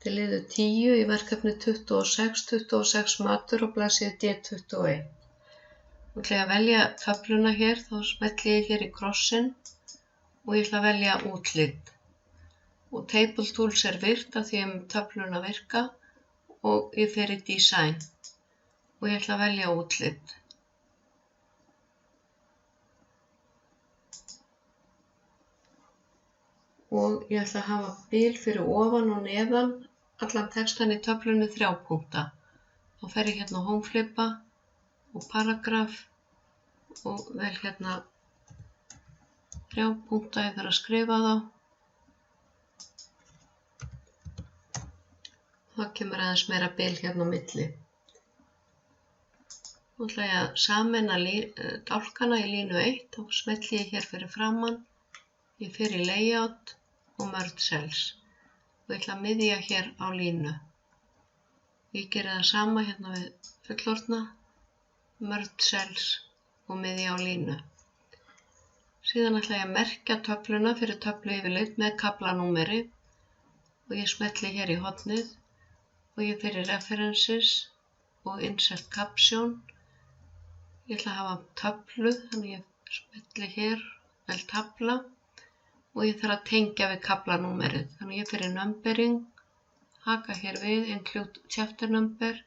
Þetta er liður 10 í verkefni 26 matur á blaðsíðu D21. Nú ætla ég að velja töfluna hér, þá smelli ég hér í krossinn og ég ætla að velja útlit. Og Table Tools er virkt af því ég er með töfluna virka og ég fer í Design og ég ætla að velja útlit. Og ég ætla að hafa bil fyrir ofan og neðan allan textan í töflunni 3 punkta. Þá fer ég hérna á Home-flippa og paragraf og vel hérna 3 punkta, ég þarf að skrifa þá. Það kemur aðeins meira bil hérna á milli. Nú ætla ég að sameina dálkana í línu 1, þá smelli ég hér fyrir framan. Ég fer í Layout og Merge Cells og ég ætla að miðja hér á línu. Ég geri það sama hérna við fullorðna, Merge Cells og miðja á línu. Síðan ætla ég að merkja töfluna fyrir töflu yfirlit með kaflanúmeri og ég smelli hér í hornið og ég fer í References og Insert Caption. Ég ætla að hafa töflu, þannig ég smelli hér, vel tafla. Og ég þarf að tengja við kaflanúmerið. Þannig ég fer í Numbering, haka hér við, Include Chapter Number,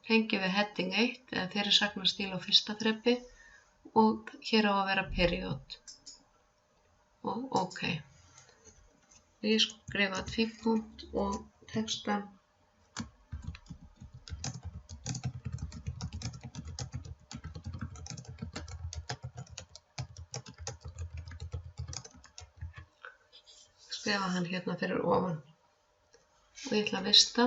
tengi við Heading 1 eða fyrirsagnastíl á fyrsta þrepi og hér á að vera Period. Og OK. Ég skrifa tvípunkt og textan. Skrifa hann hérna fyrir ofan og ég ætla að vista.